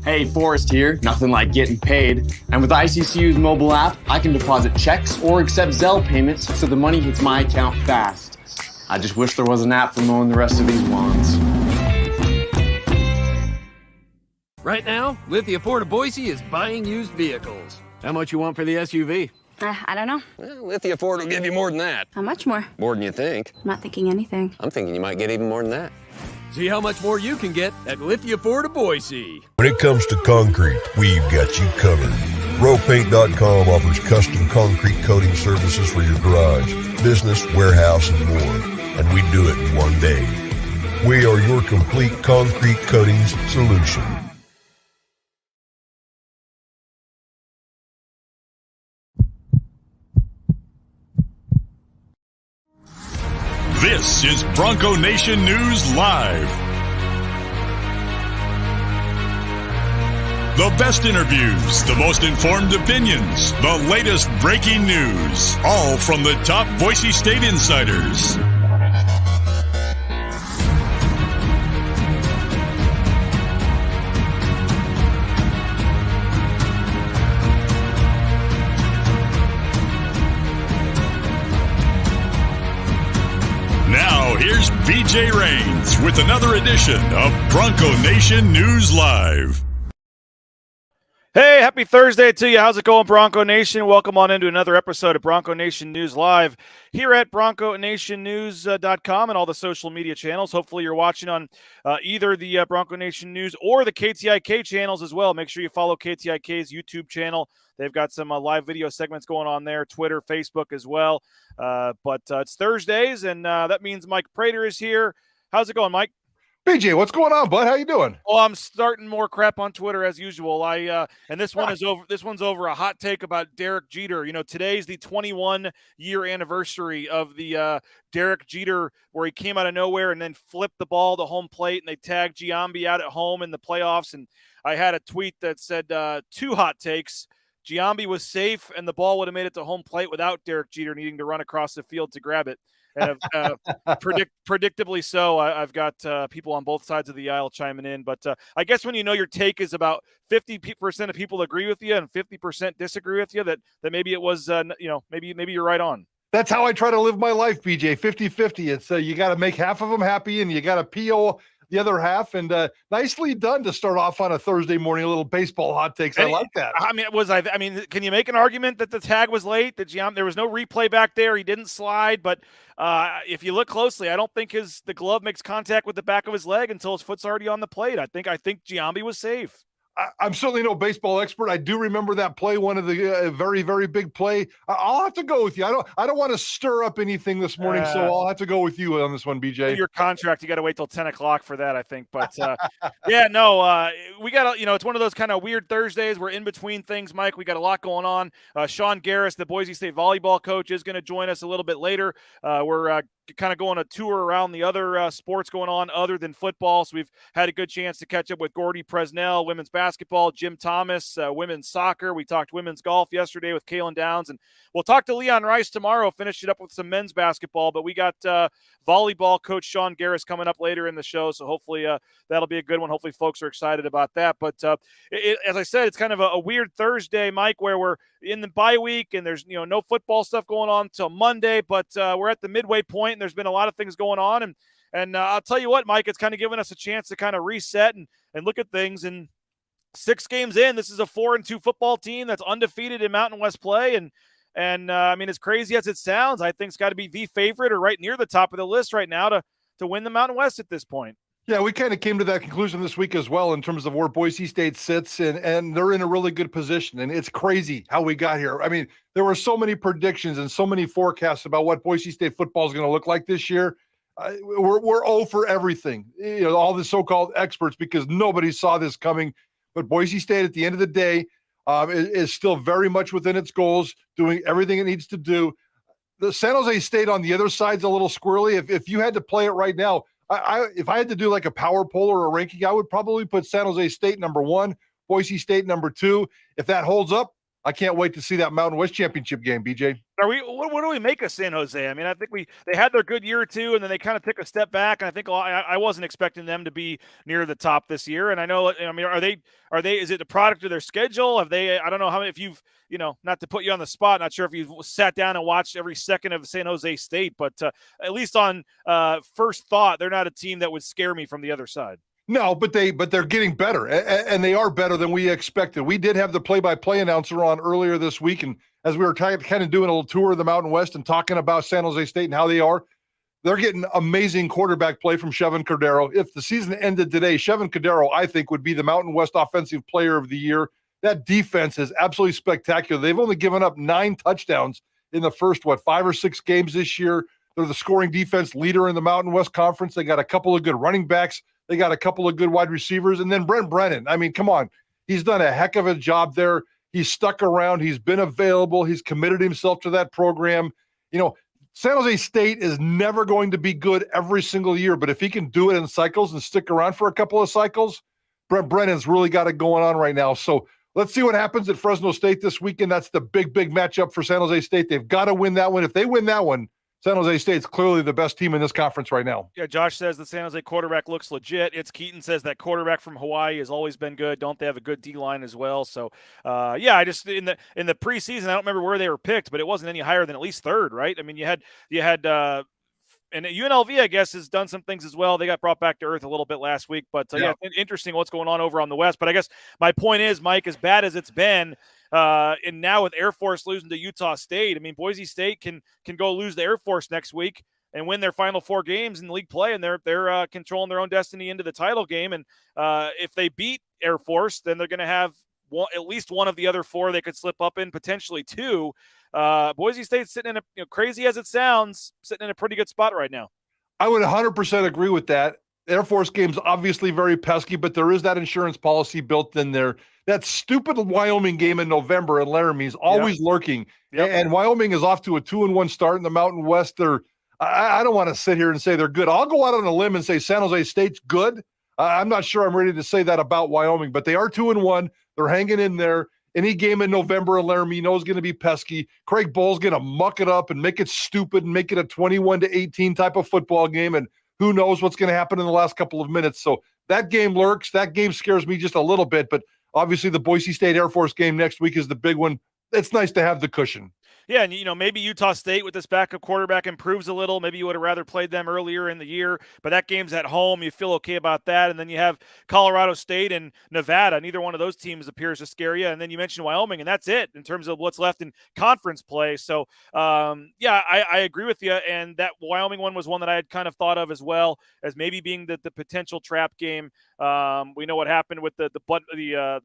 Hey, Forrest here. Nothing like getting paid. And with ICCU's mobile app, I can deposit checks or accept Zelle payments so the money hits my account fast. I just wish there was an app for mowing the rest of these lawns. Right now, Lithia Ford of Boise is buying used vehicles. How much you want for the SUV? I don't know. Well, Lithia Ford will give you more than that. How much more? More than you think. I'm not thinking anything. I'm thinking you might get even more than that. See how much more you can get at Lithia Ford of Boise. When it comes to concrete, we've got you covered. RowPaint.com offers custom concrete coating services for your garage, business, warehouse, and more. And we do it in one day. We are your complete concrete coatings solution. This is Bronco Nation News Live. The best interviews, the most informed opinions, the latest breaking news, all from the top Boise State insiders. Now, here's BJ Rains with another edition of Bronco Nation News Live. Hey, happy Thursday to you. How's it going, Bronco Nation? Welcome on into another episode of Bronco Nation News Live here at BroncoNationNews.com and all the social media channels. Hopefully you're watching on either the Bronco Nation News or the KTIK channels as well. Make sure you follow KTIK's YouTube channel. They've got some live video segments going on there, Twitter, Facebook as well. But it's Thursdays, and that means Mike Prater is here. How's it going, Mike? BJ, what's going on, bud? How you doing? Oh, I'm starting more crap on Twitter as usual. And this one is over. This one's over a hot take about Derek Jeter. You know, today's the 21-year anniversary of the Derek Jeter, where he came out of nowhere and then flipped the ball to home plate, and they tagged Giambi out at home in the playoffs. And I had a tweet that said two hot takes. Giambi was safe, and the ball would have made it to home plate without Derek Jeter needing to run across the field to grab it. And predictably so, I've got people on both sides of the aisle chiming in. But I guess when you know your take is about 50% of people agree with you and 50% disagree with you, that maybe it was, maybe you're right on. That's how I try to live my life, BJ, 50-50. It's you got to make half of them happy and you got to PO the other half. And nicely done to start off on a Thursday morning, a little baseball hot takes. I like that. I mean, can you make an argument that the tag was late? That there was no replay back there. He didn't slide, but if you look closely, I don't think the glove makes contact with the back of his leg until his foot's already on the plate. I think Giambi was safe. I'm certainly no baseball expert. I do remember that play, one of the very, very big play. I'll have to go with you. I don't want to stir up anything this morning, so I'll have to go with you on this one, BJ. Your contract, you got to wait till 10 o'clock for that, I think. But we got it's one of those kind of weird Thursdays. We're in between things, Mike. We got a lot going on. Shawn Garus, the Boise State volleyball coach, is going to join us a little bit later. We're kind of going a tour around the other sports going on other than football. So we've had a good chance to catch up with Gordy Presnell, women's basketball, Jim Thomas, women's soccer. We talked women's golf yesterday with Kaylin Downs, and we'll talk to Leon Rice tomorrow, finish it up with some men's basketball. But we got volleyball coach Shawn Garus coming up later in the show. So hopefully that'll be a good one. Hopefully folks are excited about that. But as I said, it's kind of a weird Thursday, Mike, where we're in the bye week and there's no football stuff going on until Monday, but we're at the midway point and there's been a lot of things going on. And I'll tell you what, Mike, it's kind of given us a chance to kind of reset and look at things. And 6 games in, this is a 4-2 football team that's undefeated in Mountain West play. And I mean, as crazy as it sounds, I think it's got to be the favorite or right near the top of the list right now to win the Mountain West at this point. Yeah, we kind of came to that conclusion this week as well in terms of where Boise State sits, and they're in a really good position. And it's crazy how we got here. I mean, there were so many predictions and so many forecasts about what Boise State football is going to look like this year. We're 0 for everything, all the so-called experts, because nobody saw this coming. But Boise State, at the end of the day, is still very much within its goals, doing everything it needs to do. The San Jose State on the other side's a little squirrely. If you had to play it right now, if I had to do like a power poll or a ranking, I would probably put San Jose State number 1, Boise State number 2. If that holds up, I can't wait to see that Mountain West championship game, BJ. What do we make of San Jose? I mean, I think they had their good year or two, and then they kind of took a step back. And I think I wasn't expecting them to be near the top this year. And I know, I mean, are they? Is it the product of their schedule? Have they? I don't know how many. If you've, not to put you on the spot, not sure if you've sat down and watched every second of San Jose State, but at least on first thought, they're not a team that would scare me from the other side. No, but they're getting better, and they are better than we expected. We did have the play-by-play announcer on earlier this week, and as we were kind of doing a little tour of the Mountain West and talking about San Jose State and how they're getting amazing quarterback play from Shawn Garus. If the season ended today, Shawn Garus, I think, would be the Mountain West Offensive Player of the Year. That defense is absolutely spectacular. They've only given up 9 touchdowns in the first, 5 or 6 games this year. They're the scoring defense leader in the Mountain West Conference. They got a couple of good running backs. They got a couple of good wide receivers. And then Brent Brennan, I mean, come on. He's done a heck of a job there. He's stuck around. He's been available. He's committed himself to that program. San Jose State is never going to be good every single year, but if he can do it in cycles and stick around for a couple of cycles, Brent Brennan's really got it going on right now. So let's see what happens at Fresno State this weekend. That's the big matchup for San Jose State. They've got to win that one. If they win that one, San Jose State's clearly the best team in this conference right now. Yeah, Josh says the San Jose quarterback looks legit. Keaton says that quarterback from Hawaii has always been good. Don't they have a good D-line as well? So, I just in the preseason, I don't remember where they were picked, but it wasn't any higher than at least third, right? I mean, you had and UNLV, I guess, has done some things as well. They got brought back to earth a little bit last week, but interesting what's going on over on the West. But I guess my point is, Mike, as bad as it's been, and now with Air Force losing to Utah State, I mean, Boise State can go lose to Air Force next week and win their final 4 games in league play, and they're controlling their own destiny into the title game. And if they beat Air Force, then they're going to have at least one of the other 4 they could slip up in, potentially 2. Boise State's sitting in a crazy as it sounds, sitting in a pretty good spot right now. I would 100% agree with that. Air Force game's obviously very pesky, but there is that insurance policy built in there. That stupid Wyoming game in November in Laramie is always lurking. Yep. And Wyoming is off to a 2-1 start in the Mountain West. I don't want to sit here and say they're good. I'll go out on a limb and say San Jose State's good. I'm not sure I'm ready to say that about Wyoming, but they are 2-1. They're hanging in there. Any game in November in Laramie is going to be pesky. Craig Bull's going to muck it up and make it stupid and make it a 21-18 type of football game. And who knows what's going to happen in the last couple of minutes. So that game lurks. That game scares me just a little bit. But obviously the Boise State Air Force game next week is the big one. It's nice to have the cushion. Yeah, and maybe Utah State with this backup quarterback improves a little. Maybe you would have rather played them earlier in the year, but that game's at home. You feel okay about that. And then you have Colorado State and Nevada. Neither one of those teams appears to scare you. And then you mentioned Wyoming, and that's it in terms of what's left in conference play. So, I agree with you. And that Wyoming one was one that I had kind of thought of as well as maybe being the potential trap game. We know what happened with the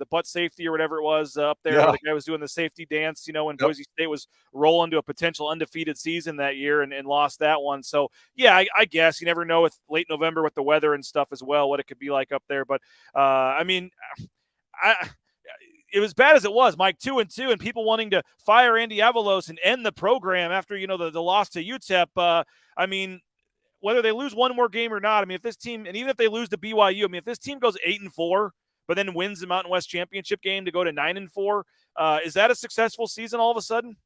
butt safety or whatever it was up there. Yeah. The guy was doing the safety dance, when Boise State was rolling to a potential undefeated season that year and lost that one. So, yeah, I guess you never know with late November with the weather and stuff as well, what it could be like up there. But, it was bad as it was, Mike, 2-2, and people wanting to fire Andy Avalos and end the program after, the loss to UTEP. Whether they lose one more game or not, if this team, and even if they lose to BYU, if this team goes 8-4, but then wins the Mountain West Championship game to go to 9-4, is that a successful season all of a sudden?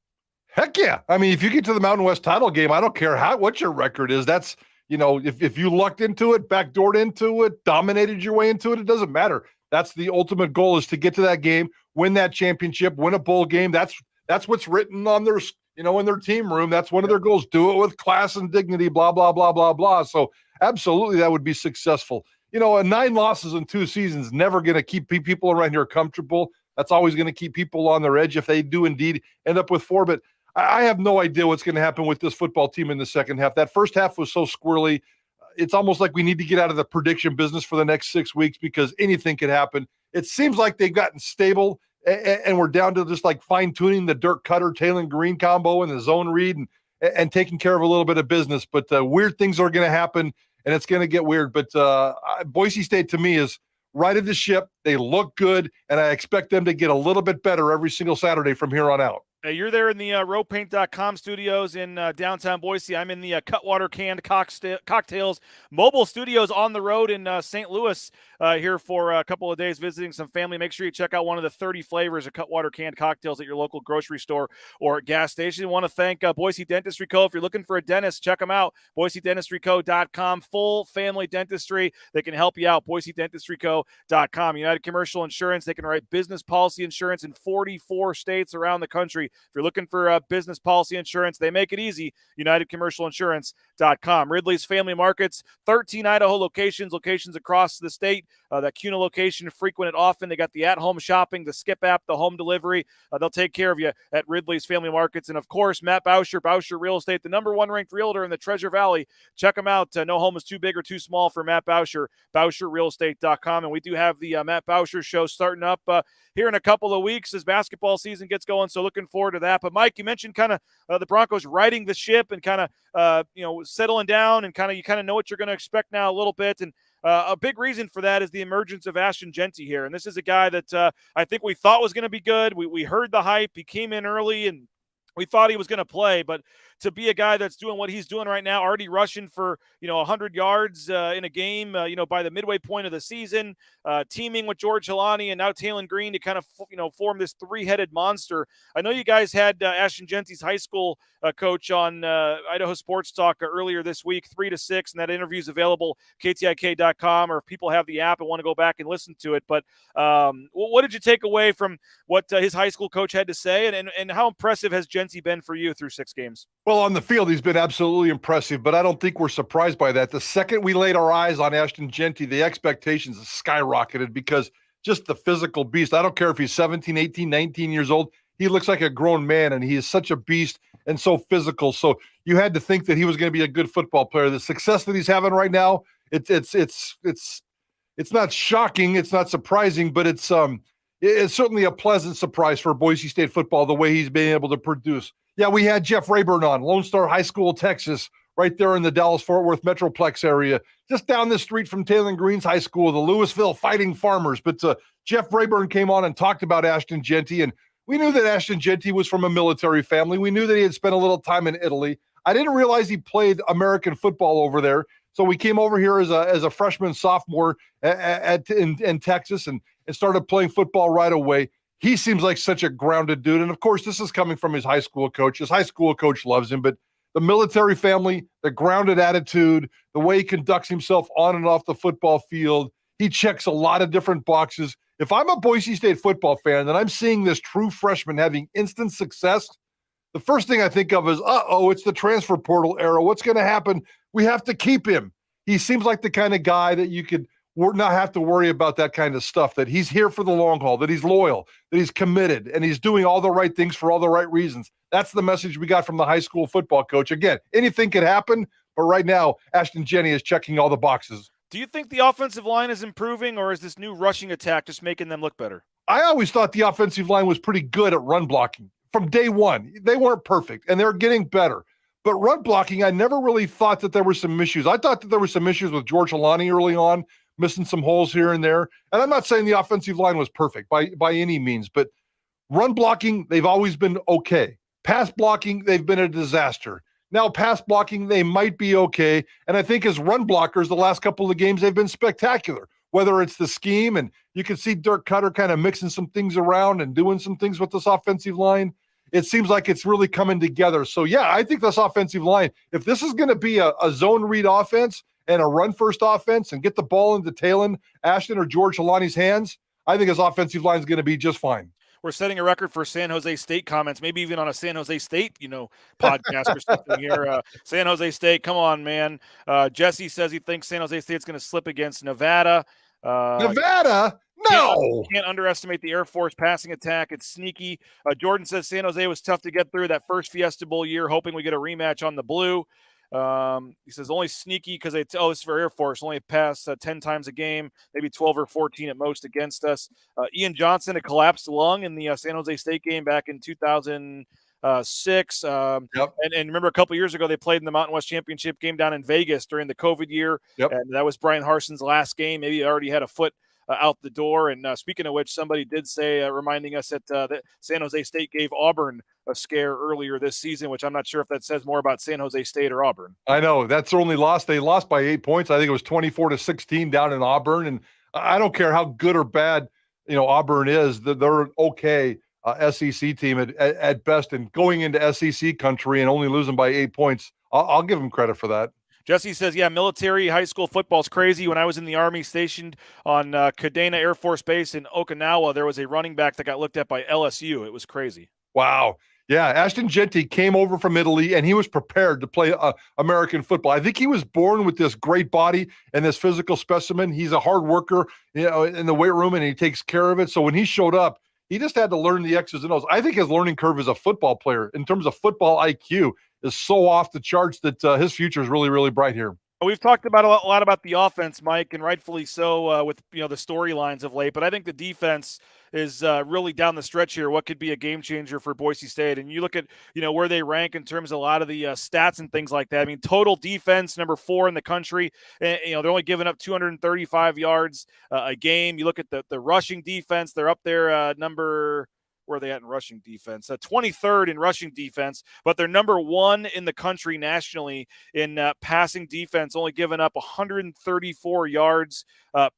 Heck yeah. If you get to the Mountain West title game, I don't care what your record is. That's, if you lucked into it, backdoored into it, dominated your way into it, it doesn't matter. That's the ultimate goal, is to get to that game, win that championship, win a bowl game. That's what's written on their, in their team room. That's one of their goals. Do it with class and dignity, blah, blah, blah, blah, blah. So absolutely that would be successful. 9 losses in 2 seasons, never going to keep people around here comfortable. That's always going to keep people on their edge if they do indeed end up with 4. But I have no idea what's going to happen with this football team in the second half. That first half was so squirrely. It's almost like we need to get out of the prediction business for the next 6 weeks, because anything could happen. It seems like they've gotten stable, and we're down to just like fine-tuning the Dirk Cutter, Taylor Green combo and the zone read and taking care of a little bit of business. But weird things are going to happen, and it's going to get weird. But Boise State, to me, is righted the ship. They look good, and I expect them to get a little bit better every single Saturday from here on out. Hey, you're there in the rowpaint.com studios in downtown Boise. I'm in the Cutwater Canned Cocktails mobile studios on the road in St. Louis here for a couple of days visiting some family. Make sure you check out one of the 30 flavors of Cutwater Canned Cocktails at your local grocery store or gas station. I want to thank Boise Dentistry Co. If you're looking for a dentist, check them out. BoiseDentistryCo.com. Full family dentistry. They can help you out. BoiseDentistryCo.com. United Commercial Insurance. They can write business policy insurance in 44 states around the country. If you're looking for business policy insurance, they make it easy. UnitedCommercialInsurance.com. Ridley's Family Markets, 13 Idaho locations across the state. That CUNA location, frequent and often. They got the at-home shopping, the Skip app, the home delivery. They'll take care of you at Ridley's Family Markets. And, of course, Matt Bauscher, Bauscher Real Estate, the #1 ranked realtor in the Treasure Valley. Check them out. No home is too big or too small for Matt Bauscher, BauscherRealEstate.com. And we do have the Matt Bauscher Show starting up here in a couple of weeks as basketball season gets going. So looking forward to that. But, Mike, you mentioned kind of the Broncos riding the ship and kind of, settling down and you kind of know what you're going to expect now a little bit. And a big reason for that is the emergence of Ashton Jeanty here. And this is a guy that I think we thought was going to be good. We heard the hype. He came in early and we thought he was going to play, but to be a guy that's doing what he's doing right now, already rushing for, 100 yards in a game, by the midway point of the season, teaming with George Helani and now Talon Green to kind of, form this three-headed monster. I know you guys had Ashton Jeanty's high school coach on Idaho Sports Talk earlier this week, 3 to 6, and that interview is available, KTIK.com, or if people have the app and want to go back and listen to it. But what did you take away from what his high school coach had to say, and how impressive has Jeanty been for you through 6 games? Well, on the field, he's been absolutely impressive, but I don't think we're surprised by that. The second we laid our eyes on Ashton Jeanty, the expectations skyrocketed because just the physical beast. I don't care if he's 17, 18, 19 years old. He looks like a grown man, and he is such a beast and so physical. So you had to think that he was going to be a good football player. The success that he's having right now, it's not shocking, it's not surprising, but it's certainly a pleasant surprise for Boise State football, the way he's been able to produce. Yeah, we had Jeff Rayburn on, Lone Star High School, Texas, right there in the Dallas-Fort Worth Metroplex area, just down the street from Talon Green's high school, the Louisville Fighting Farmers. But Jeff Rayburn came on and talked about Ashton Jeanty, and we knew that Ashton Jeanty was from a military family. We knew that he had spent a little time in Italy. I didn't realize he played American football over there. So we came over here as a freshman, sophomore in Texas and started playing football right away. He seems like such a grounded dude. And, of course, this is coming from his high school coach. His high school coach loves him. But the military family, the grounded attitude, the way he conducts himself on and off the football field, he checks a lot of different boxes. If I'm a Boise State football fan and I'm seeing this true freshman having instant success, the first thing I think of is, it's the transfer portal era. What's going to happen? We have to keep him. He seems like the kind of guy that you could not have to worry about that kind of stuff, that he's here for the long haul, that he's loyal, that he's committed, and he's doing all the right things for all the right reasons. That's the message we got from the high school football coach. Again, anything could happen, but right now, Ashton Jeanty is checking all the boxes. Do you think the offensive line is improving, or is this new rushing attack just making them look better? I always thought the offensive line was pretty good at run blocking. From day one, they weren't perfect, and they're getting better. But run blocking, I never really thought that there were some issues. I thought that there were some issues with George Helani early on, missing some holes here and there. And I'm not saying the offensive line was perfect by any means, but run blocking, they've always been okay. Pass blocking, they've been a disaster. Now pass blocking, they might be okay. And I think as run blockers, the last couple of games, they've been spectacular. Whether it's the scheme, and you can see Dirk Cutter kind of mixing some things around and doing some things with this offensive line. It seems like it's really coming together. So, yeah, I think this offensive line, if this is going to be a zone read offense and a run-first offense and get the ball into Talon, Ashton, or George Helani's hands, I think his offensive line is going to be just fine. We're setting a record for San Jose State comments, maybe even on a San Jose State, podcast or something here. San Jose State, come on, man. Jesse says he thinks San Jose State's going to slip against Nevada. Nevada? No. Can't underestimate the Air Force passing attack. It's sneaky. Jordan says San Jose was tough to get through that first Fiesta Bowl year, hoping we get a rematch on the blue. He says only sneaky because this is for Air Force, only pass 10 times a game, maybe 12 or 14 at most against us. Ian Johnson, a collapsed lung in the San Jose State game back in 2006. And remember a couple years ago, they played in the Mountain West Championship game down in Vegas during the COVID year. Yep. And that was Brian Harson's last game. Maybe he already had a foot out the door. And speaking of which, somebody did say, reminding us that San Jose State gave Auburn a scare earlier this season, which I'm not sure if that says more about San Jose State or Auburn. I know that's their only loss. They lost by 8 points. I think it was 24-16 down in Auburn. And I don't care how good or bad, Auburn is, they're okay. SEC team at best, and going into SEC country and only losing by 8 points, I'll give them credit for that. Jesse says, yeah, military high school football's crazy. When I was in the Army stationed on Kadena Air Force Base in Okinawa, there was a running back that got looked at by LSU. It was crazy. Wow. Yeah, Ashton Jeanty came over from Italy, and he was prepared to play American football. I think he was born with this great body and this physical specimen. He's a hard worker, in the weight room, and he takes care of it. So when he showed up, he just had to learn the X's and O's. I think his learning curve as a football player, in terms of football IQ, is so off the charts that his future is really, really bright here. We've talked about a lot about the offense, Mike, and rightfully so with the storylines of late. But I think the defense is really down the stretch here. What could be a game changer for Boise State? And you look at where they rank in terms of a lot of the stats and things like that. I mean, total defense number 4 in the country. And, they're only giving up 235 yards a game. You look at the rushing defense; they're up there number. Where are they at in rushing defense? 23rd in rushing defense, but they're number 1 in the country nationally in passing defense, only giving up 134 yards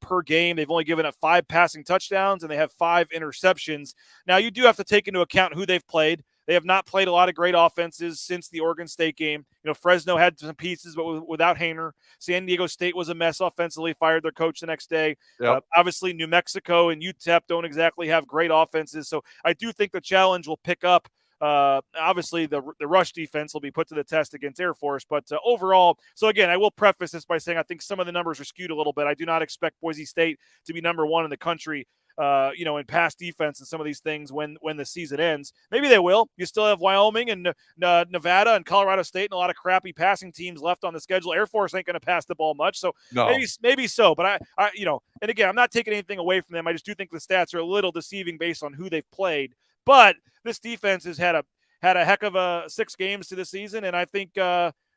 per game. They've only given up 5 passing touchdowns, and they have 5 interceptions. Now, you do have to take into account who they've played. They have not played a lot of great offenses since the Oregon State game. Fresno had some pieces, but without Haener. San Diego State was a mess offensively, fired their coach the next day. Yep. Obviously, New Mexico and UTEP don't exactly have great offenses. So I do think the challenge will pick up. Obviously, the rush defense will be put to the test against Air Force. But overall, so again, I will preface this by saying I think some of the numbers are skewed a little bit. I do not expect Boise State to be number 1 in the country. In pass defense and some of these things when the season ends. Maybe they will. You still have Wyoming and Nevada and Colorado State and a lot of crappy passing teams left on the schedule. Air Force ain't going to pass the ball much, so no. maybe so. But I and again, I'm not taking anything away from them. I just do think the stats are a little deceiving based on who they've played. But this defense has had a heck of 6 games to the season, and I think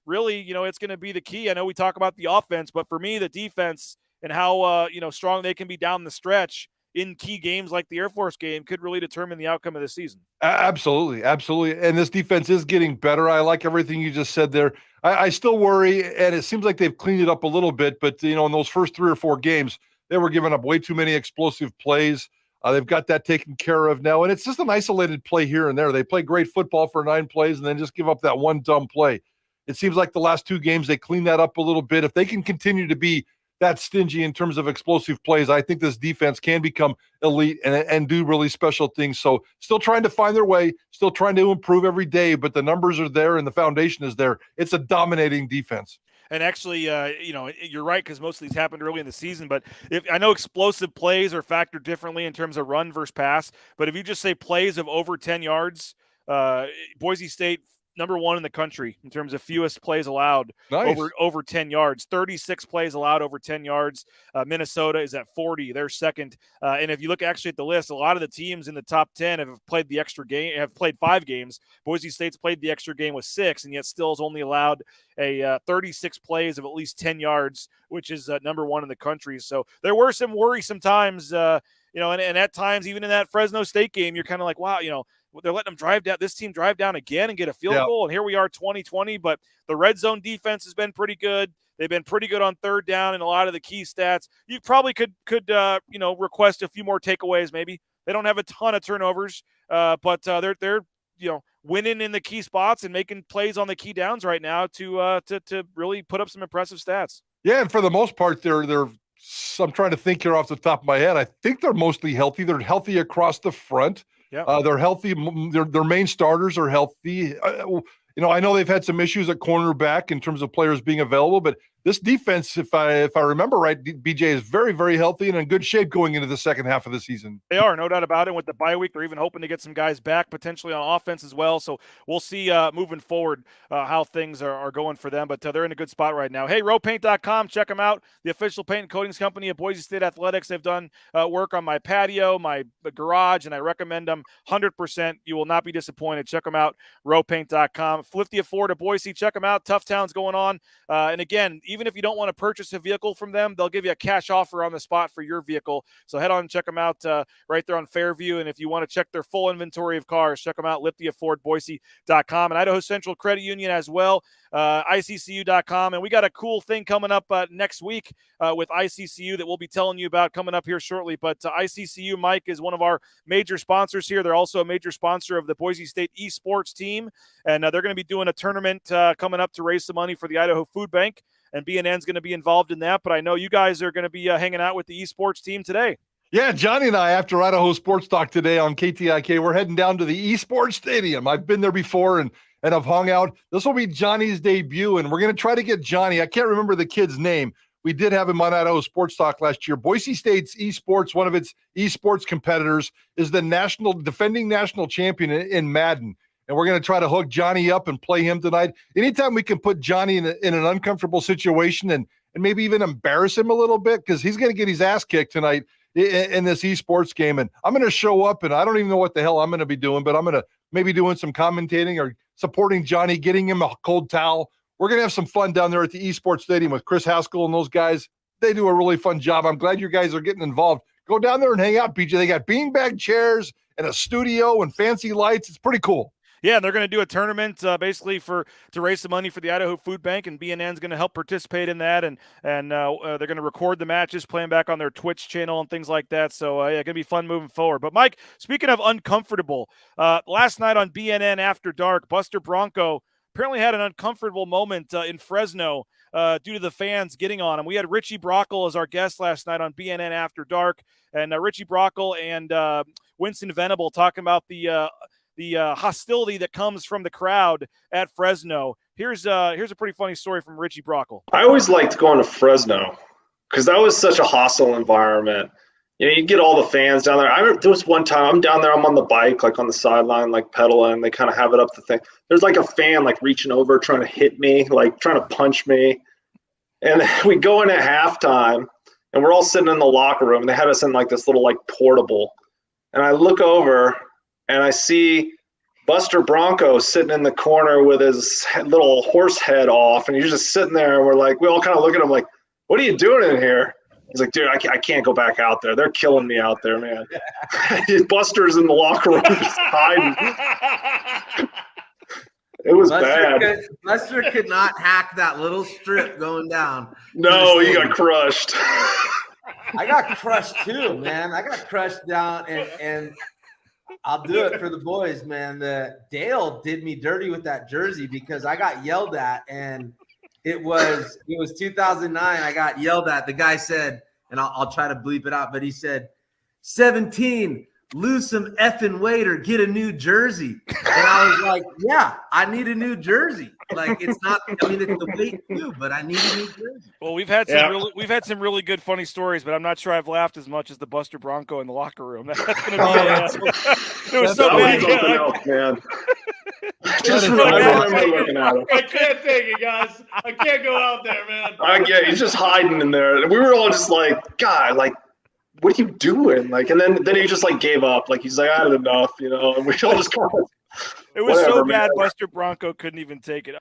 really, it's going to be the key. I know we talk about the offense, but for me, the defense and how strong they can be down the stretch in key games like the Air Force game could really determine the outcome of the season. Absolutely. And this defense is getting better. I like everything you just said there. I still worry, and it seems like they've cleaned it up a little bit, but in those first 3 or 4 games, they were giving up way too many explosive plays. They've got that taken care of now, and it's just an isolated play here and there. They play great football for 9 plays and then just give up that one dumb play. It seems like the last 2 games, they cleaned that up a little bit. If they can continue to be that stingy in terms of explosive plays, I think this defense can become elite and do really special things. So still trying to find their way, still trying to improve every day, but the numbers are there and the foundation is there. It's a dominating defense. And actually, you're right, because most of these happened early in the season. But I know explosive plays are factored differently in terms of run versus pass. But if you just say plays of over 10 yards, Boise State number 1 in the country in terms of fewest plays allowed. Nice. over 10 yards. 36 plays allowed over 10 yards. Minnesota is at 40. They're second. And if you look actually at the list, a lot of the teams in the top 10 have played the extra game, have played 5 games. Boise State's played the extra game with 6, and yet still has only allowed 36 plays of at least 10 yards, which is number 1 in the country. So there were some worrisome times, and at times, even in that Fresno State game, you're kind of like, wow, they're letting this team drive down again and get a field goal. And here we are 2020, but the red zone defense has been pretty good. They've been pretty good on 3rd down and a lot of the key stats. You probably could request a few more takeaways. Maybe they don't have a ton of turnovers, but they're winning in the key spots and making plays on the key downs right now to really put up some impressive stats. Yeah. And for the most part, they're I'm trying to think here off the top of my head. I think they're mostly healthy. They're healthy across the front. Yeah. They're healthy. Their main starters are healthy. I know they've had some issues at cornerback in terms of players being available, but this defense, if I remember right, BJ is very, very healthy and in good shape going into the second half of the season. They are, no doubt about it. With the bye week, they're even hoping to get some guys back potentially on offense as well. So we'll see moving forward how things are going for them, but they're in a good spot right now. Hey, rowpaint.com, check them out. The official paint and coatings company of Boise State Athletics. They've done work on my patio, my garage, and I recommend them 100%. You will not be disappointed. Check them out, rowpaint.com. Flip the afford to Boise. Check them out. Tough Town's going on. And again, even even if you don't want to purchase a vehicle from them, they'll give you a cash offer on the spot for your vehicle. So head on and check them out right there on Fairview. And if you want to check their full inventory of cars, check them out, lithia.boise.com, and Idaho Central Credit Union as well, ICCU.com. And we got a cool thing coming up next week with ICCU that we'll be telling you about coming up here shortly. But ICCU, Mike, is one of our major sponsors here. They're also a major sponsor of the Boise State esports team, and they're going to be doing a tournament coming up to raise some money for the Idaho Food Bank, and BNN is going to be involved in that. But I know you guys are going to be hanging out with the esports team today. Yeah, Johnny and I, after Idaho Sports Talk today on KTIK, we're heading down to the esports stadium. I've been there before and I've hung out. This will be Johnny's debut, and we're going to try to get Johnny. I can't remember the kid's name. We did have him on Idaho Sports Talk last year. Boise State's esports, one of its esports competitors, is the defending national champion in Madden. And we're going to try to hook Johnny up and play him tonight. Anytime we can put Johnny in an uncomfortable situation and maybe even embarrass him a little bit, because he's going to get his ass kicked tonight in this esports game. And I'm going to show up, and I don't even know what the hell I'm going to be doing, but I'm going to maybe doing some commentating or supporting Johnny, getting him a cold towel. We're going to have some fun down there at the esports stadium with Chris Haskell and those guys. They do a really fun job. I'm glad you guys are getting involved. Go down there and hang out, BJ. They got beanbag chairs and a studio and fancy lights. It's pretty cool. Yeah, and they're going to do a tournament basically to raise some money for the Idaho Food Bank, and BNN is going to help participate in that, and they're going to record the matches, playing back on their Twitch channel and things like that. So yeah, going to be fun moving forward. But Mike, speaking of uncomfortable, last night on BNN After Dark, Buster Bronco apparently had an uncomfortable moment in Fresno due to the fans getting on him. We had Richie Brockle as our guest last night on BNN After Dark, and Richie Brockle and Winston Venable talking about the hostility that comes from the crowd at Fresno. Here's a pretty funny story from Richie Brockle. I always liked going to Fresno because that was such a hostile environment. You know, you get all the fans down there. I remember there was one time I'm down there, I'm on the bike, like on the sideline, like pedaling. They kind of have it up the thing. There's like a fan like reaching over, trying to hit me, like trying to punch me. And we go in at halftime, and we're all sitting in the locker room. And they had us in like this little like portable. And I look over, and I see Buster Bronco sitting in the corner with his little horse head off, and he's just sitting there, and we all kind of look at him like, what are you doing in here? He's like, dude, I can't go back out there. They're killing me out there, man. Buster's in the locker room just hiding. It was bad. Buster could not hack that little strip going down. No, he got crushed. I got crushed too, man. I got crushed down, and I'll do it for the boys, man. Dale did me dirty with that jersey because I got yelled at, and it was 2009. I got yelled at. The guy said, and I'll try to bleep it out, but he said, 17, lose some effing weight or get a new jersey. And I was like, yeah, I need a new jersey. Like, it's not, I mean, it's the weight too, but I need a new jersey. Well, we've had some really good funny stories, but I'm not sure I've laughed as much as the Buster Bronco in the locker room. That's gonna be it was so bad, man. I can't take it, guys. I can't go out there, man. I get he's just hiding in there. And we were all just like, God, like, what are you doing? Like, and then he just like gave up. Like, he's like, I had enough, you know. And we all just kind of, it was so bad, Buster Bronco couldn't even take it.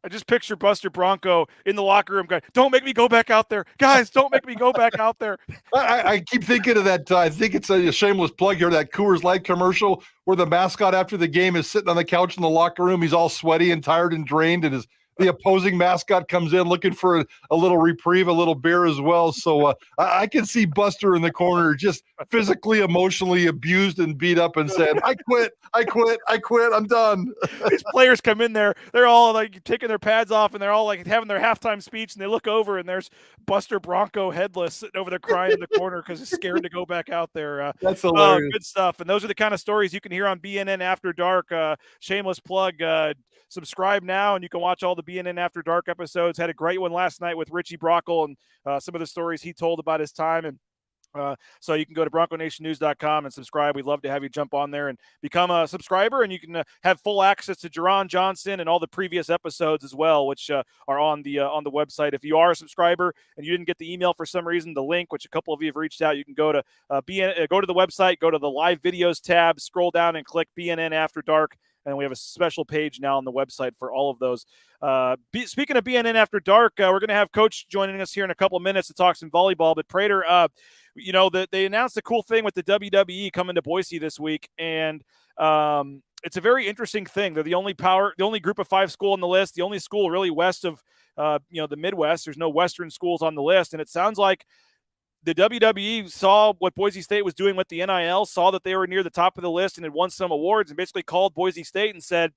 I just picture Buster Bronco in the locker room going, don't make me go back out there. Guys, don't make me go back out there. I keep thinking of that. I think it's a shameless plug here, that Coors Light commercial where the mascot after the game is sitting on the couch in the locker room. He's all sweaty and tired and drained, and the opposing mascot comes in looking for a little reprieve, a little beer as well. So I can see Buster in the corner just physically, emotionally abused and beat up and saying, I quit, I'm done. These players come in there, they're all like taking their pads off, and they're all like having their halftime speech, and they look over, and there's Buster Bronco headless sitting over there crying in the corner because he's scared to go back out there. That's hilarious. Good stuff. And those are the kind of stories you can hear on BNN After Dark. Shameless plug. Subscribe now, and you can watch all the BNN After Dark episodes. Had a great one last night with Richie Brockle and some of the stories he told about his time. And So you can go to BroncoNationNews.com and subscribe. We'd love to have you jump on there and become a subscriber, and you can have full access to Jerron Johnson and all the previous episodes as well, which are on the website. If you are a subscriber and you didn't get the email for some reason, the link, which a couple of you have reached out, you can go to go to the website, go to the live videos tab, scroll down and click BNN After Dark. And we have a special page now on the website for all of those. Speaking of BNN After Dark, we're going to have Coach joining us here in a couple of minutes to talk some volleyball. But Prater, they announced a cool thing with the WWE coming to Boise this week, and it's a very interesting thing. They're the only group of 5 school on the list, the only school really west of the Midwest. There's no Western schools on the list, and it sounds like the WWE saw what Boise State was doing with the NIL, saw that they were near the top of the list and had won some awards, and basically called Boise State and said,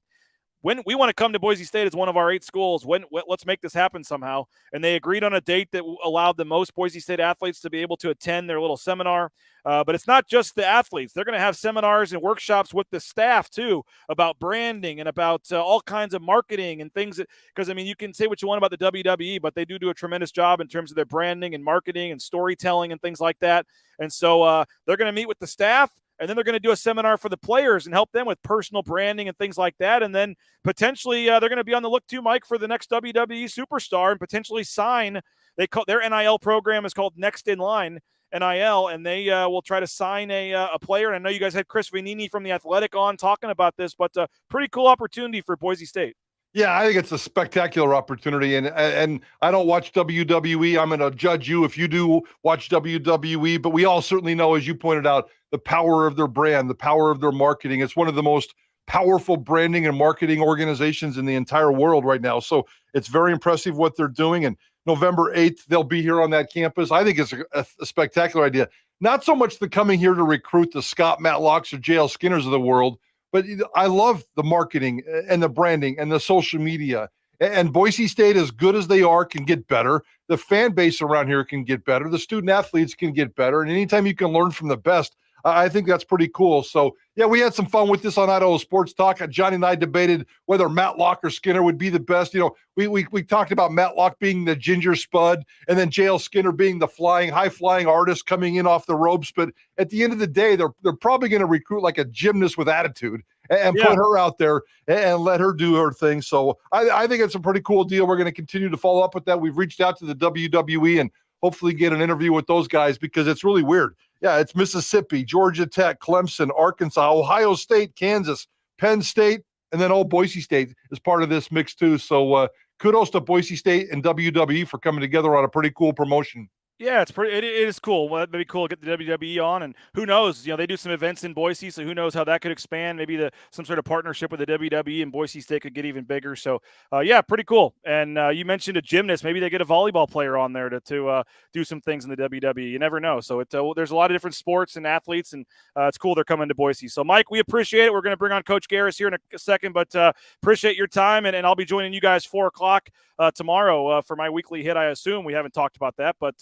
when we want to come to Boise State as one of our 8 schools, let's make this happen somehow. And they agreed on a date that allowed the most Boise State athletes to be able to attend their little seminar. But it's not just the athletes. They're going to have seminars and workshops with the staff too about branding and about all kinds of marketing and things. Because, you can say what you want about the WWE, but they do a tremendous job in terms of their branding and marketing and storytelling and things like that. And so they're going to meet with the staff. And then they're going to do a seminar for the players and help them with personal branding and things like that. And then potentially they're going to be on the look too, Mike, for the next WWE superstar and potentially sign. Their NIL program is called Next in Line NIL, and they will try to sign a player. And I know you guys had Chris Vanini from The Athletic on talking about this, but a pretty cool opportunity for Boise State. Yeah, I think it's a spectacular opportunity, and I don't watch WWE. I'm going to judge you if you do watch WWE, but we all certainly know, as you pointed out, the power of their brand, the power of their marketing. It's one of the most powerful branding and marketing organizations in the entire world right now. So it's very impressive what they're doing, and November 8th, they'll be here on that campus. I think it's a spectacular idea. Not so much the coming here to recruit the Scott Matlocks or JL Skinners of the world, but I love the marketing and the branding and the social media. And Boise State, as good as they are, can get better. The fan base around here can get better. The student athletes can get better. And anytime you can learn from the best, I think that's pretty cool. So, yeah, we had some fun with this on Idaho Sports Talk. Johnny and I debated whether Matlock or Skinner would be the best. We talked about Matlock being the ginger spud and then JL Skinner being the high-flying artist coming in off the ropes. But at the end of the day, they're probably going to recruit like a gymnast with attitude and put her out there and let her do her thing. So I think it's a pretty cool deal. We're going to continue to follow up with that. We've reached out to the WWE and hopefully get an interview with those guys because it's really weird. Yeah, it's Mississippi, Georgia Tech, Clemson, Arkansas, Ohio State, Kansas, Penn State, and then Boise State is part of this mix too. So kudos to Boise State and WWE for coming together on a pretty cool promotion. Yeah, it is cool. Well, that'd be cool to get the WWE on, and who knows? They do some events in Boise, so who knows how that could expand? Maybe some sort of partnership with the WWE and Boise State could get even bigger. So, yeah, pretty cool. And you mentioned a gymnast. Maybe they get a volleyball player on there to do some things in the WWE. You never know. So there's a lot of different sports and athletes, and it's cool they're coming to Boise. So, Mike, we appreciate it. We're going to bring on Coach Garus here in a second, but appreciate your time, and I'll be joining you guys 4 o'clock tomorrow for my weekly hit. I assume we haven't talked about that, but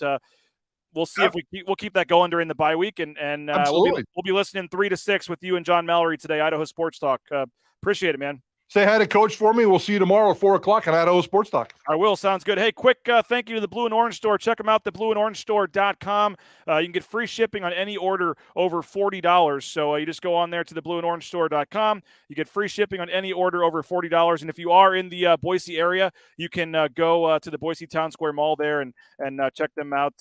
we'll see if we'll keep that going during the bye week, and we'll be listening 3 to 6 with you and John Mallory today, Idaho Sports Talk. Appreciate it, man. Say hi to Coach for me. We'll see you tomorrow at 4 o'clock on Idaho Sports Talk. I will. Sounds good. Hey, quick thank you to the Blue and Orange Store. Check them out, theblueandorangestore.com. You can get free shipping on any order over $40. So you just go on there to theblueandorangestore.com. You get free shipping on any order over $40. And if you are in the Boise area, you can go to the Boise Town Square Mall there and check them out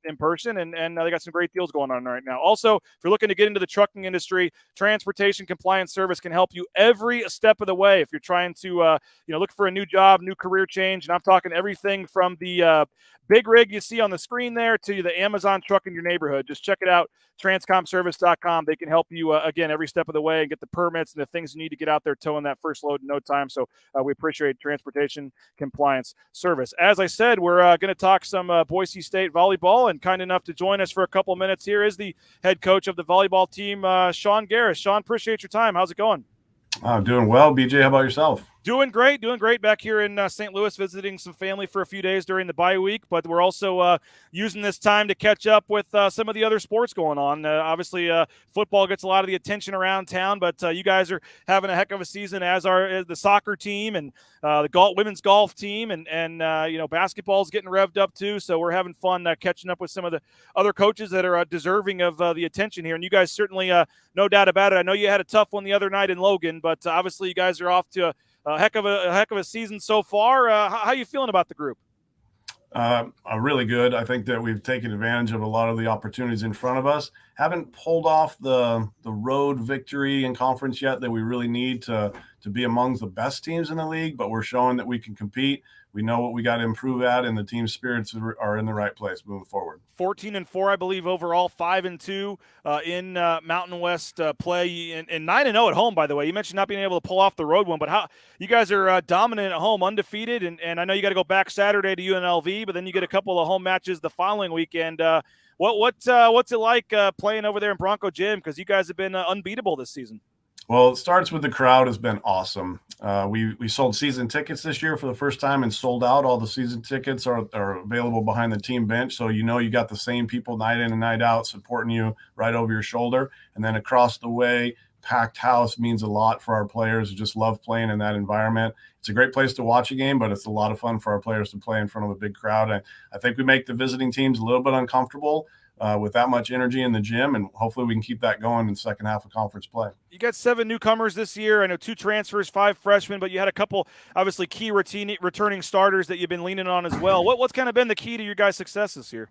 in person. And they got some great deals going on right now. Also, if you're looking to get into the trucking industry, Transportation Compliance Service can help you every step of the way. If you're trying to look for a new job, new career change, and I'm talking everything from the big rig you see on the screen there to the Amazon truck in your neighborhood, just check it out, transcomservice.com. They can help you again every step of the way and get the permits and the things you need to get out there towing that first load in no time. So we appreciate Transportation Compliance Service. As I said, we're going to talk some Boise State volleyball, and kind enough to join us for a couple minutes here is the head coach of the volleyball team, Shawn Garus. Shawn, appreciate your time. How's it going? I'm doing well. BJ, how about yourself? Doing great back here in St. Louis, visiting some family for a few days during the bye week. But we're also using this time to catch up with some of the other sports going on. Obviously, football gets a lot of the attention around town, but you guys are having a heck of a season, as are the soccer team and the women's golf team, and basketball is getting revved up too. So we're having fun catching up with some of the other coaches that are deserving of the attention here. And you guys certainly, no doubt about it. I know you had a tough one the other night in Logan, but obviously you guys are off to a heck of a season so far. How are you feeling about the group? Really good. I think that we've taken advantage of a lot of the opportunities in front of us. Haven't pulled off the road victory in conference yet that we really need to be among the best teams in the league, but we're showing that we can compete. We know what we got to improve at, and the team spirits are in the right place moving forward. 14-4, I believe, overall. 5-2 in Mountain West play, and 9-0 at home. By the way, you mentioned not being able to pull off the road one, but how you guys are dominant at home, undefeated, and I know you got to go back Saturday to UNLV, but then you get a couple of home matches the following weekend. What's it like playing over there in Bronco Gym? Because you guys have been unbeatable this season. Well, it starts with the crowd has been awesome. We sold season tickets this year for the first time and sold out. All the season tickets are available behind the team bench. So you got the same people night in and night out supporting you right over your shoulder. And then across the way, packed house means a lot for our players who just love playing in that environment. It's a great place to watch a game, but it's a lot of fun for our players to play in front of a big crowd. I think we make the visiting teams a little bit uncomfortable with that much energy in the gym, and hopefully we can keep that going in the second half of conference play. You got 7 newcomers this year. I know 2 transfers, 5 freshmen, but you had a couple, obviously, key returning starters that you've been leaning on as well. What's kind of been the key to your guys' success this year?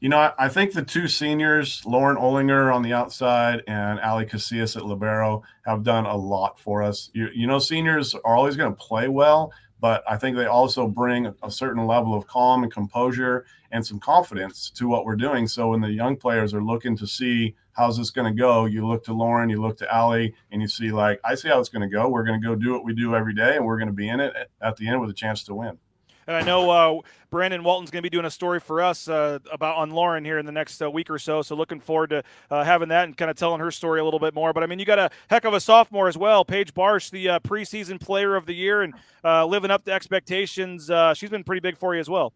I think the 2 seniors, Lauren Olinger on the outside and Ali Casillas at libero, have done a lot for us. Seniors are always going to play well, but I think they also bring a certain level of calm and composure and some confidence to what we're doing. So when the young players are looking to see how's this going to go, you look to Lauren, you look to Allie, and you see, I see how it's going to go. We're going to go do what we do every day, and we're going to be in it at the end with a chance to win. And I know Brandon Walton's going to be doing a story for us on Lauren here in the next week or so. So looking forward to having that and kind of telling her story a little bit more. But, I mean, you got a heck of a sophomore as well. Paige Barsh, the preseason player of the year, and living up to expectations. She's been pretty big for you as well.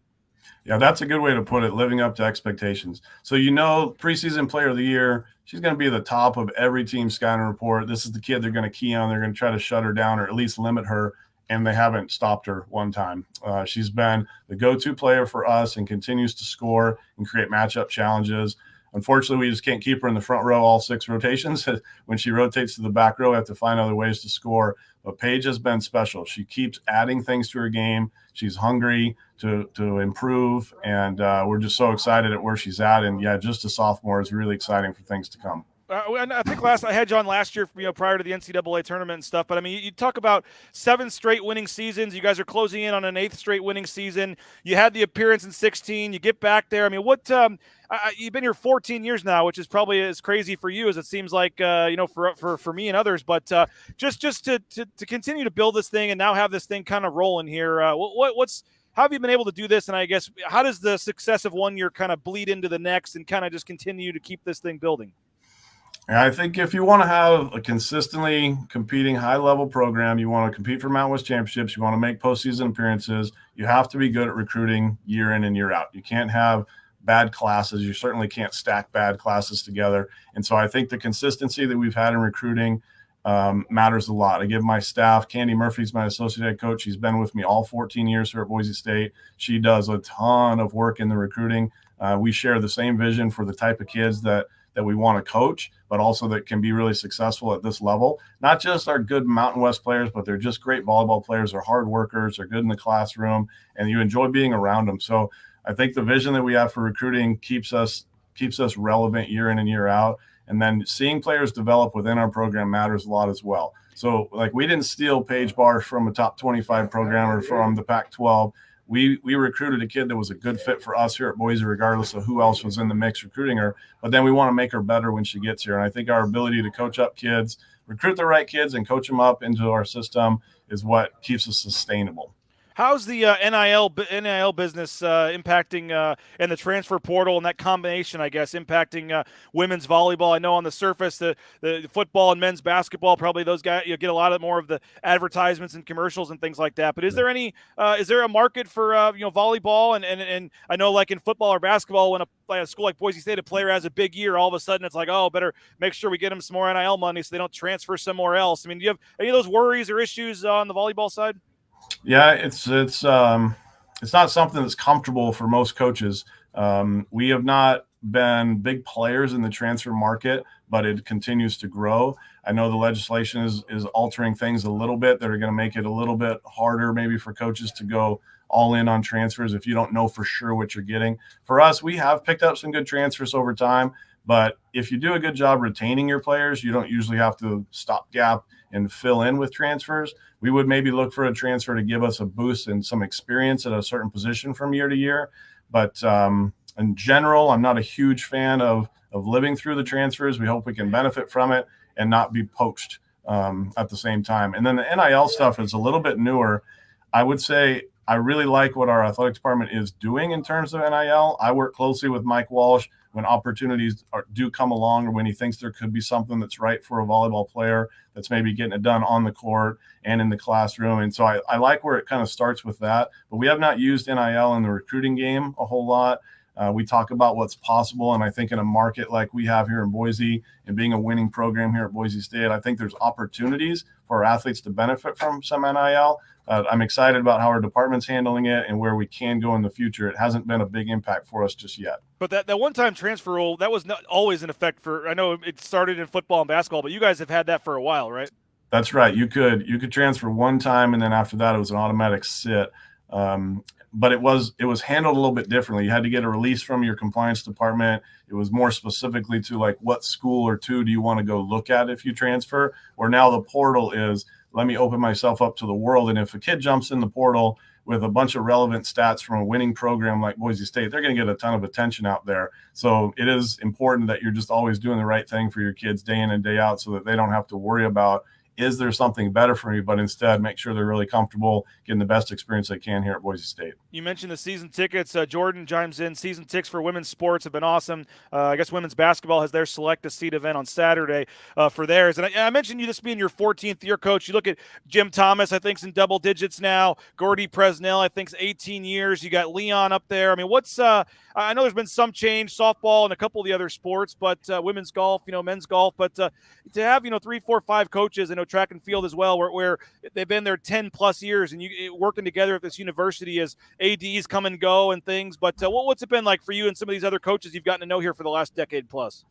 Yeah, that's a good way to put it, living up to expectations. So, preseason player of the year, she's going to be at the top of every team scouting report. This is the kid they're going to key on. They're going to try to shut her down or at least limit her, and they haven't stopped her one time. She's been the go-to player for us and continues to score and create matchup challenges. Unfortunately, we just can't keep her in the front row all 6 rotations. When she rotates to the back row, we have to find other ways to score. But Paige has been special. She keeps adding things to her game. She's hungry to improve, and we're just so excited at where she's at. And, yeah, just a sophomore is really exciting for things to come. I think I had you on last year, prior to the NCAA tournament and stuff. But I mean, you talk about 7 straight winning seasons. You guys are closing in on an 8th straight winning season. You had the appearance in 16. You get back there. I mean, you've been here 14 years now, which is probably as crazy for you as it seems like, for me and others. But just to continue to build this thing and now have this thing kind of rolling here. How have you been able to do this? And I guess how does the success of one year kind of bleed into the next and kind of just continue to keep this thing building? I think if you want to have a consistently competing high-level program, you want to compete for Mountain West championships, you want to make postseason appearances, you have to be good at recruiting year in and year out. You can't have bad classes. You certainly can't stack bad classes together. And so I think the consistency that we've had in recruiting matters a lot. I give my staff, Candy Murphy's my associate head coach. She's been with me all 14 years here at Boise State. She does a ton of work in the recruiting. We share the same vision for the type of kids that we want to coach, but also that can be really successful at this level. Not just our good Mountain West players, but they're just great volleyball players. They're hard workers. They're good in the classroom, and you enjoy being around them. So I think the vision that we have for recruiting keeps us relevant year in and year out. And then seeing players develop within our program matters a lot as well. So we didn't steal Paige Barsh from a top 25 program or from the Pac-12. We recruited a kid that was a good fit for us here at Boise, regardless of who else was in the mix recruiting her. But then we want to make her better when she gets here. And I think our ability to coach up kids, recruit the right kids and coach them up into our system is what keeps us sustainable. How's the NIL business impacting and the transfer portal and that combination, I guess, impacting women's volleyball? I know on the surface, the football and men's basketball, probably those guys, you get a lot more of the advertisements and commercials and things like that. But is there a market for volleyball? And I know, like in football or basketball, when a school like Boise State, a player has a big year, all of a sudden it's like, oh, better make sure we get them some more NIL money so they don't transfer somewhere else. I mean, do you have any of those worries or issues on the volleyball side? Yeah, it's not something that's comfortable for most coaches. We have not been big players in the transfer market, but it continues to grow. I know the legislation is altering things a little bit that are going to make it a little bit harder maybe for coaches to go all in on transfers if you don't know for sure what you're getting. For us, we have picked up some good transfers over time, but if you do a good job retaining your players, you don't usually have to stopgap and fill in with transfers. We would maybe look for a transfer to give us a boost and some experience at a certain position from year to year. But in general, I'm not a huge fan of living through the transfers. We hope we can benefit from it and not be poached at the same time. And then the NIL stuff is a little bit newer. I would say I really like what our athletics department is doing in terms of NIL. I work closely with Mike Walsh when opportunities do come along, or when he thinks there could be something that's right for a volleyball player that's maybe getting it done on the court and in the classroom. And so I like where it kind of starts with that. But we have not used NIL in the recruiting game a whole lot. We talk about what's possible, and I think in a market like we have here in Boise and being a winning program here at Boise State, I think there's opportunities for our athletes to benefit from some NIL. I'm excited about how our department's handling it and where we can go in the future. It hasn't been a big impact for us just yet. But that one-time transfer rule, that was not always in effect for – I know it started in football and basketball, but you guys have had that for a while, right? That's right. You could transfer one time, and then after that it was an automatic sit. But it was handled a little bit differently. You had to get a release from your compliance department. It was more specifically to like what school or two do you want to go look at if you transfer, where now the portal is let me open myself up to the world. And if a kid jumps in the portal with a bunch of relevant stats from a winning program like Boise State, they're going to get a ton of attention out there. So it is important that you're just always doing the right thing for your kids day in and day out so that they don't have to worry about, is there something better for me? But instead, make sure they're really comfortable getting the best experience they can here at Boise State. You mentioned the season tickets. Jordan chimes in. Season tickets for women's sports have been awesome. I guess women's basketball has their Select a Seat event on Saturday for theirs. And I mentioned you this being your 14th year coach. You look at Jim Thomas, I think's in double digits now. Gordy Presnell, I think's 18 years. You got Leon up there. I mean, I know there's been some change, softball and a couple of the other sports, but women's golf, men's golf. But to have, 3, 4, 5 coaches, track and field as well, where they've been there 10 plus years and you working together at this university as ADs come and go and things. But what's it been like for you and some of these other coaches you've gotten to know here for the last decade plus?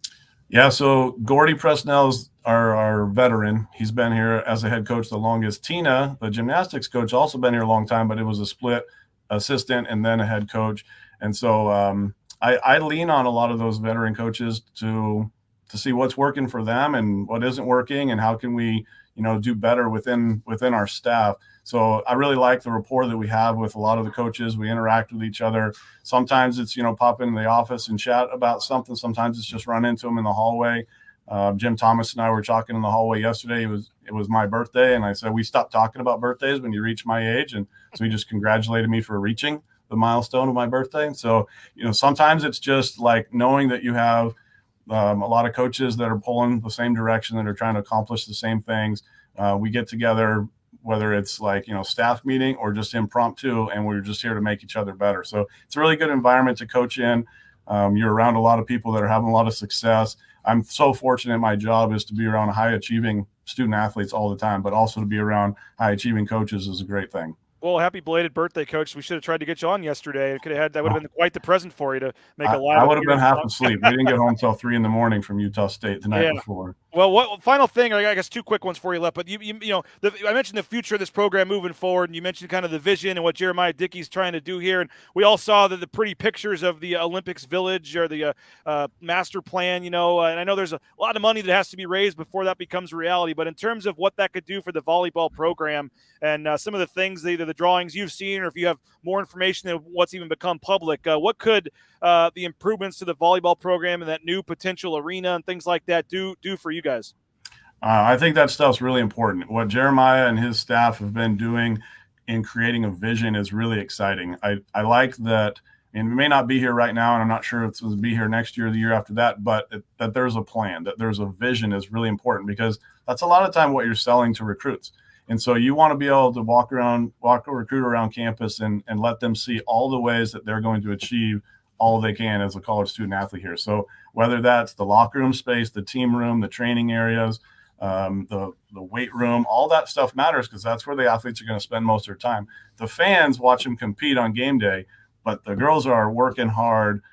Yeah, so Gordy Presnell's our veteran. He's been here as a head coach the longest. Tina, the gymnastics coach, also been here a long time, but it was a split assistant and then a head coach. And so I lean on a lot of those veteran coaches to see what's working for them and what isn't working and how can we do better within our staff. So I really like the rapport that we have with a lot of the coaches. We interact with each other. Sometimes it's, pop into the office and chat about something. Sometimes it's just run into them in the hallway. Jim Thomas and I were talking in the hallway yesterday. It was my birthday. And I said, we stopped talking about birthdays when you reach my age. And so he just congratulated me for reaching the milestone of my birthday. And so, sometimes it's just like knowing that you have a lot of coaches that are pulling the same direction, that are trying to accomplish the same things. We get together, whether it's like, staff meeting or just impromptu, and we're just here to make each other better. So it's a really good environment to coach in. You're around a lot of people that are having a lot of success. I'm so fortunate. My job is to be around high achieving student athletes all the time, but also to be around high achieving coaches is a great thing. Well, happy belated birthday, Coach. We should have tried to get you on yesterday. That would have been quite the present for you to make a live. I would have been half asleep. We didn't get home until 3 a.m. from Utah State the night before. Well, final thing, I guess 2 quick ones for you left. But I mentioned the future of this program moving forward, and you mentioned kind of the vision and what Jeremiah Dickey's trying to do here. And we all saw the pretty pictures of the Olympics Village or the master plan. And I know there's a lot of money that has to be raised before that becomes reality. But in terms of what that could do for the volleyball program and some of the things, either the drawings you've seen, or if you have more information than what's even become public, what could the improvements to the volleyball program and that new potential arena and things like that do for you guys? I think that stuff's really important. What Jeremiah and his staff have been doing in creating a vision is really exciting. I like that. And we may not be here right now, and I'm not sure if it's going to be here next year or the year after that, but that there's a plan, that there's a vision is really important, because that's a lot of time what you're selling to recruits. And so you want to be able to walk a recruit around campus and let them see all the ways that they're going to achieve all they can as a college student athlete here. So whether that's the locker room space, the team room, the training areas, the weight room, all that stuff matters, because that's where the athletes are going to spend most of their time. The fans watch them compete on game day, but the girls are working hard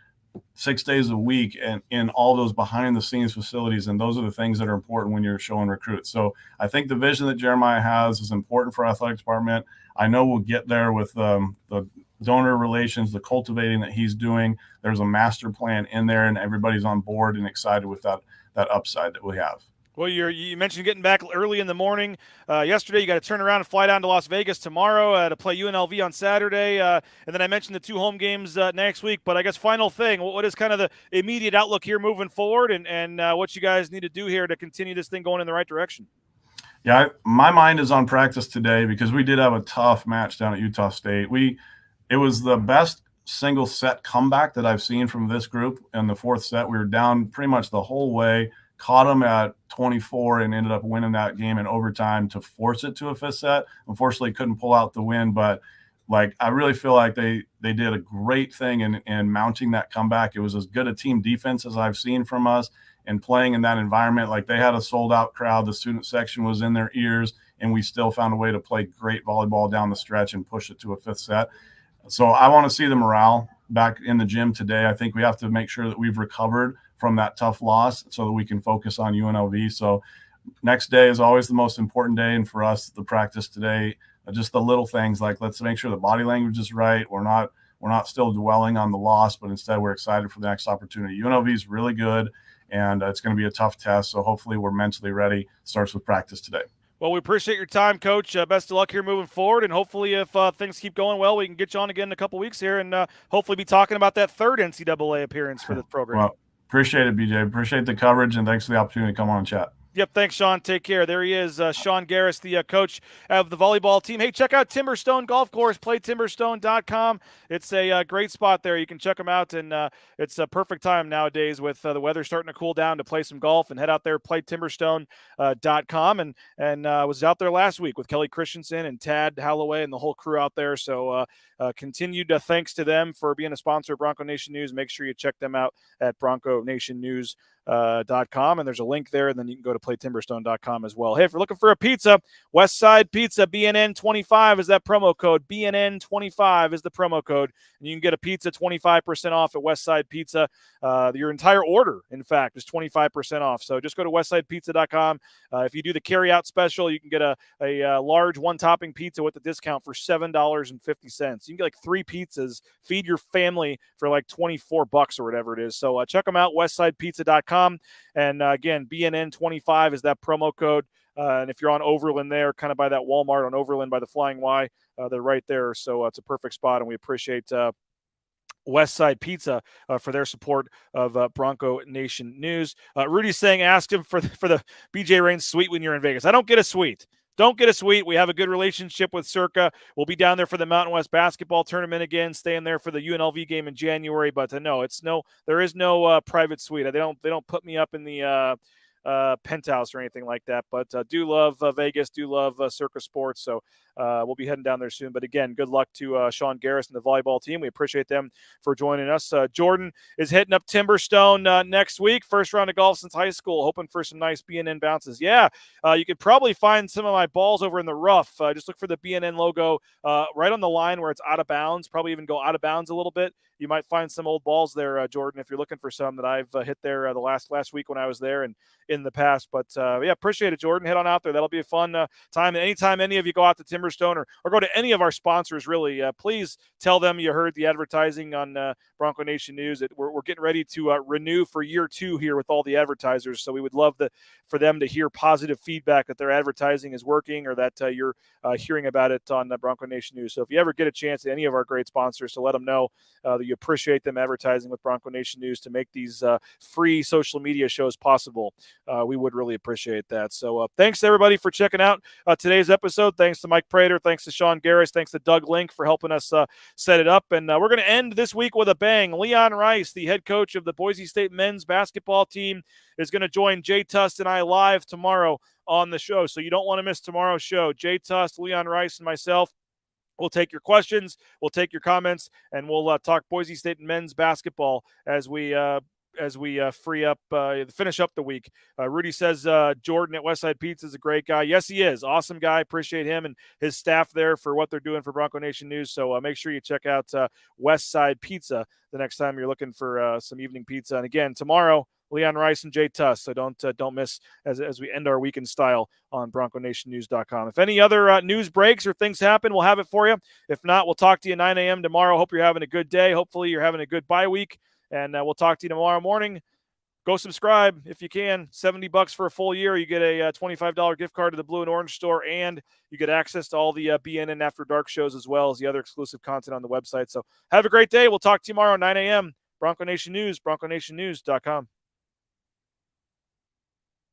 6 days a week and in all those behind the scenes facilities. And those are the things that are important when you're showing recruits. So I think the vision that Jeremiah has is important for our athletic department. I know we'll get there with the donor relations, the cultivating that he's doing. There's a master plan in there, and everybody's on board and excited with that upside that we have. Well, you mentioned getting back early in the morning. Yesterday, you got to turn around and fly down to Las Vegas tomorrow to play UNLV on Saturday. And then I mentioned the 2 home games next week. But I guess final thing, what is kind of the immediate outlook here moving forward, and what you guys need to do here to continue this thing going in the right direction? Yeah, my mind is on practice today, because we did have a tough match down at Utah State. It was the best single set comeback that I've seen from this group. In the 4th set, we were down pretty much the whole way, caught them at 24 and ended up winning that game in overtime to force it to a 5th set. Unfortunately, couldn't pull out the win, but I really feel like they did a great thing in mounting that comeback. It was as good a team defense as I've seen from us, and playing in that environment. They had a sold out crowd. The student section was in their ears, and we still found a way to play great volleyball down the stretch and push it to a 5th set. So I want to see the morale back in the gym today. I think we have to make sure that we've recovered from that tough loss so that we can focus on UNLV. So next day is always the most important day. And for us, the practice today, just the little things, let's make sure the body language is right. We're not still dwelling on the loss, but instead we're excited for the next opportunity. UNLV is really good, and it's going to be a tough test. So hopefully we're mentally ready. Starts with practice today. Well, we appreciate your time, Coach. Best of luck here moving forward, and hopefully if things keep going well, we can get you on again in a couple weeks here and hopefully be talking about that 3rd NCAA appearance for this program. Well, appreciate it, BJ. Appreciate the coverage, and thanks for the opportunity to come on and chat. Yep, thanks, Shawn. Take care. There he is, Shawn Garus, the coach of the volleyball team. Hey, check out Timberstone Golf Course, playtimberstone.com. It's a great spot there. You can check them out, and it's a perfect time nowadays with the weather starting to cool down to play some golf, and head out there, playtimberstone.com. And was out there last week with Kelly Christensen and Tad Holloway and the whole crew out there. So continued thanks to them for being a sponsor of Bronco Nation News. Make sure you check them out at bronconationnews.com, and there's a link there, and then you can go to playtimberstone.com as well. Hey, if you're looking for a pizza, West Side Pizza, BNN25 is that promo code. BNN25 is the promo code, and you can get a pizza 25% off at West Side Pizza. Your entire order, in fact, is 25% off. So just go to westsidepizza.com. If you do the carry-out special, you can get a large one-topping pizza with a discount for $7.50. You can get 3 pizzas, feed your family for $24 or whatever it is. So check them out, westsidepizza.com. And again, BNN25 is that promo code. And if you're on Overland there, kind of by that Walmart on Overland by the Flying Y, they're right there. So it's a perfect spot, and we appreciate West Side Pizza for their support of Bronco Nation News. Rudy's saying, ask him for the BJ Raines suite when you're in Vegas. I don't get a suite. Don't get a suite. We have a good relationship with Circa. We'll be down there for the Mountain West basketball tournament again, staying there for the UNLV game in January. But there is no private suite. They don't put me up in the penthouse or anything like that. But do love Vegas, do love Circa Sports. So we'll be heading down there soon. But again, good luck to Shawn Garus and the volleyball team. We appreciate them for joining us. Jordan is hitting up Timberstone next week. First round of golf since high school, hoping for some nice BNN bounces. Yeah, you could probably find some of my balls over in the rough. Just look for the BNN logo right on the line where it's out of bounds. Probably even go out of bounds a little bit. You might find some old balls there, Jordan, if you're looking for some that I've hit there the last week when I was there and in the past. But yeah, appreciate it, Jordan. Head on out there. That'll be a fun time. And anytime any of you go out to Timberstone or go to any of our sponsors, really, please tell them you heard the advertising on Bronco Nation News. We're getting ready to renew for year 2 here with all the advertisers. So we would love for them to hear positive feedback that their advertising is working, or that you're hearing about it on Bronco Nation News. So if you ever get a chance at any of our great sponsors, to let them know that you appreciate them advertising with Bronco Nation News to make these free social media shows possible, we would really appreciate that. So thanks to everybody for checking out today's episode. Thanks to Mike Prater. Thanks to Shawn Garus. Thanks to Doug Link for helping us set it up. And we're going to end this week with a bang. Leon Rice, the head coach of the Boise State men's basketball team, is going to join Jay Tust and I live tomorrow on the show. So you don't want to miss tomorrow's show. Jay Tust, Leon Rice, and myself. We'll take your questions, we'll take your comments, and we'll talk Boise State men's basketball as we free up, finish up the week. Rudy says Jordan at Westside Pizza is a great guy. Yes, he is. Awesome guy. Appreciate him and his staff there for what they're doing for Bronco Nation News. So make sure you check out Westside Pizza the next time you're looking for some evening pizza. And again, tomorrow, Leon Rice and Jay Tuss. So don't miss as we end our week in style on BroncoNationNews.com. If any other news breaks or things happen, we'll have it for you. If not, we'll talk to you 9 a.m. tomorrow. Hope you're having a good day. Hopefully you're having a good bye week. And we'll talk to you tomorrow morning. Go subscribe if you can. $70 for a full year. You get a $25 gift card to the Blue and Orange store, and you get access to all the BNN After Dark shows as well as the other exclusive content on the website. So have a great day. We'll talk to you tomorrow, 9 a.m. Bronco Nation News, BroncoNationNews.com.